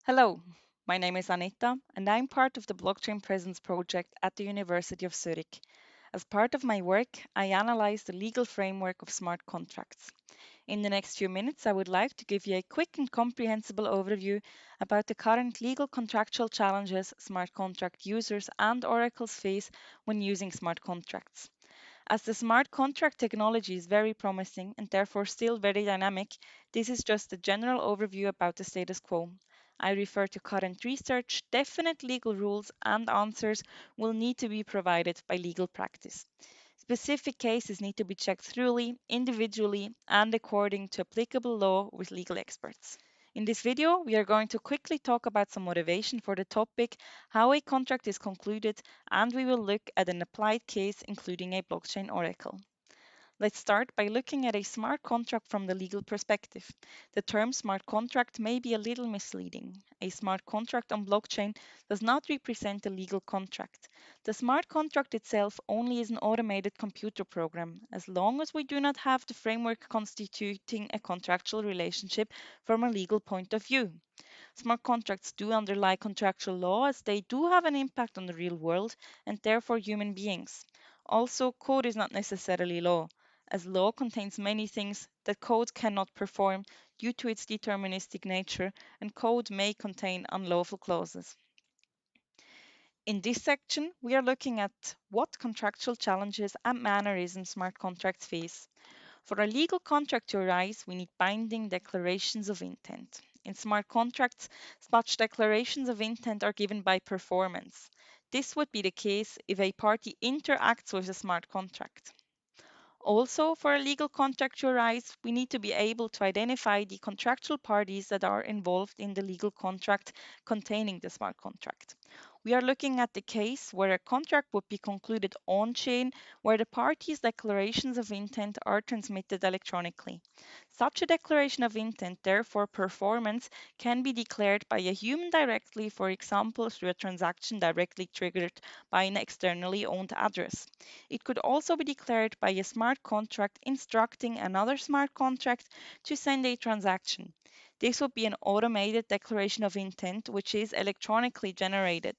Hello, my name is Annetta, and I'm part of the Blockchain Presence project at the University of Zurich. As part of my work, I analyze the legal framework of smart contracts. In the next few minutes, I would like to give you a quick and comprehensible overview about the current legal contractual challenges smart contract users and oracles face when using smart contracts. As the smart contract technology is very promising and therefore still very dynamic, this is just a general overview about the status quo. I refer to current research, definite legal rules, and answers will need to be provided by legal practice. Specific cases need to be checked thoroughly, individually, and according to applicable law with legal experts. In this video, we are going to quickly talk about some motivation for the topic, how a contract is concluded, and we will look at an applied case including a blockchain oracle. Let's start by looking at a smart contract from the legal perspective. The term smart contract may be a little misleading. A smart contract on blockchain does not represent a legal contract. The smart contract itself only is an automated computer program, as long as we do not have the framework constituting a contractual relationship from a legal point of view. Smart contracts do underlie contractual law as they do have an impact on the real world and therefore human beings. Also, code is not necessarily law, as law contains many things that code cannot perform due to its deterministic nature, and code may contain unlawful clauses. In this section, we are looking at what contractual challenges and mannerisms smart contracts face. For a legal contract to arise, we need binding declarations of intent. In smart contracts, such declarations of intent are given by performance. This would be the case if a party interacts with a smart contract. Also, for a legal contract to arise, we need to be able to identify the contractual parties that are involved in the legal contract containing the smart contract. We are looking at the case where a contract would be concluded on chain, where the parties' declarations of intent are transmitted electronically. Such a declaration of intent, therefore, performance can be declared by a human directly, for example, through a transaction directly triggered by an externally owned address. It could also be declared by a smart contract instructing another smart contract to send a transaction. This would be an automated declaration of intent, which is electronically generated.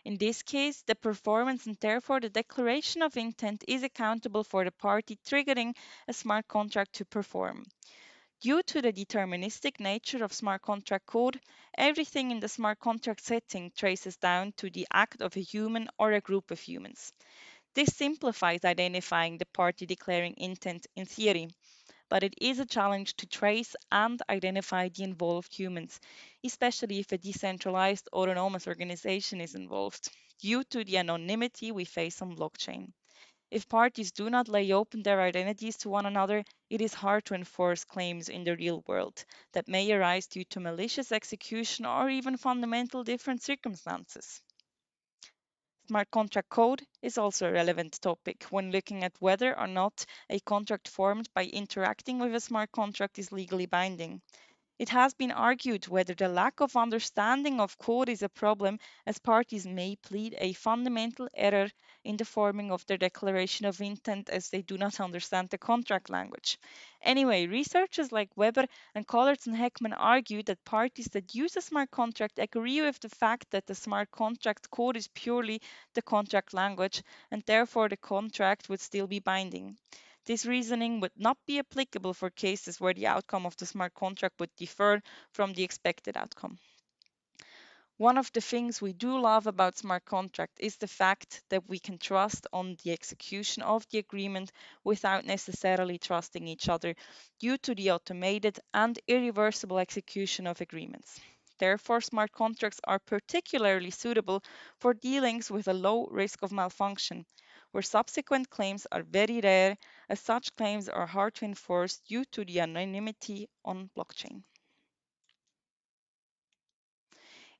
In this case, the performance and therefore the declaration of intent is accountable for the party triggering a smart contract to perform. Due to the deterministic nature of smart contract code, everything in the smart contract setting traces down to the act of a human or a group of humans. This simplifies identifying the party declaring intent in theory, but it is a challenge to trace and identify the involved humans, especially if a decentralized autonomous organization is involved, due to the anonymity we face on blockchain. If parties do not lay open their identities to one another, it is hard to enforce claims in the real world that may arise due to malicious execution or even fundamental different circumstances. Smart contract code is also a relevant topic when looking at whether or not a contract formed by interacting with a smart contract is legally binding. It has been argued whether the lack of understanding of code is a problem, as parties may plead a fundamental error in the forming of their declaration of intent as they do not understand the contract language. Anyway, researchers like Weber and Collards and Heckman argue that parties that use a smart contract agree with the fact that the smart contract code is purely the contract language, and therefore the contract would still be binding. This reasoning would not be applicable for cases where the outcome of the smart contract would differ from the expected outcome. One of the things we do love about smart contract is the fact that we can trust on the execution of the agreement without necessarily trusting each other due to the automated and irreversible execution of agreements. Therefore, smart contracts are particularly suitable for dealings with a low risk of malfunction, where subsequent claims are very rare, as such claims are hard to enforce due to the anonymity on blockchain.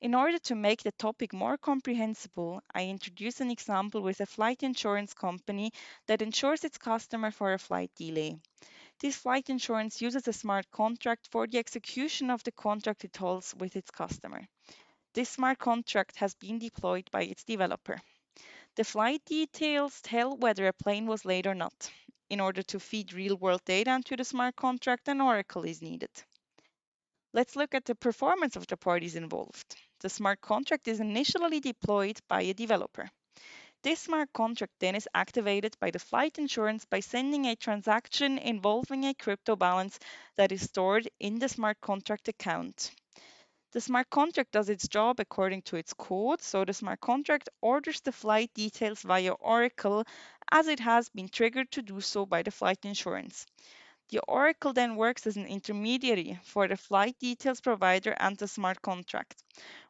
In order to make the topic more comprehensible, I introduce an example with a flight insurance company that insures its customer for a flight delay. This flight insurance uses a smart contract for the execution of the contract it holds with its customer. This smart contract has been deployed by its developer. The flight details tell whether a plane was late or not. In order to feed real world data into the smart contract, an oracle is needed. Let's look at the performance of the parties involved. The smart contract is initially deployed by a developer. This smart contract then is activated by the flight insurance by sending a transaction involving a crypto balance that is stored in the smart contract account. The smart contract does its job according to its code, so the smart contract orders the flight details via Oracle as it has been triggered to do so by the flight insurance. The Oracle then works as an intermediary for the flight details provider and the smart contract.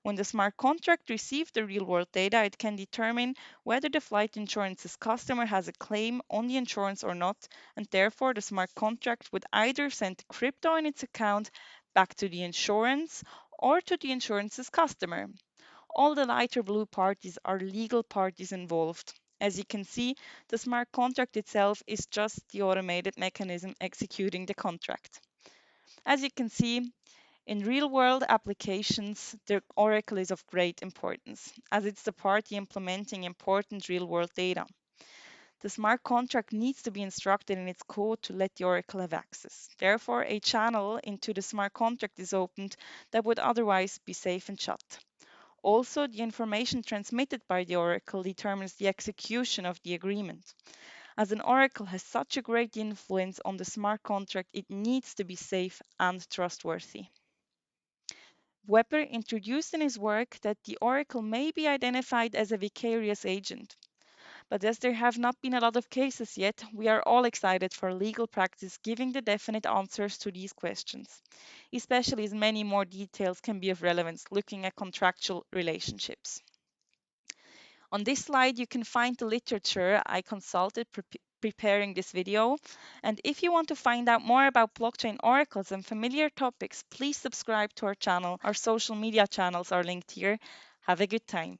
When the smart contract receives the real world data, it can determine whether the flight insurance's customer has a claim on the insurance or not, and therefore the smart contract would either send crypto in its account back to the insurance or to the insurance's customer. All the lighter blue parties are legal parties involved. As you can see, the smart contract itself is just the automated mechanism executing the contract. As you can see, in real world applications, the Oracle is of great importance, as it's the party implementing important real world data. The smart contract needs to be instructed in its code to let the Oracle have access. Therefore, a channel into the smart contract is opened that would otherwise be safe and shut. Also, the information transmitted by the oracle determines the execution of the agreement. As an oracle has such a great influence on the smart contract, it needs to be safe and trustworthy. Weber introduced in his work that the oracle may be identified as a vicarious agent. But as there have not been a lot of cases yet, we are all excited for legal practice giving the definite answers to these questions, especially as many more details can be of relevance looking at contractual relationships. On this slide, you can find the literature I consulted preparing this video. And if you want to find out more about blockchain oracles and familiar topics, please subscribe to our channel. Our social media channels are linked here. Have a good time.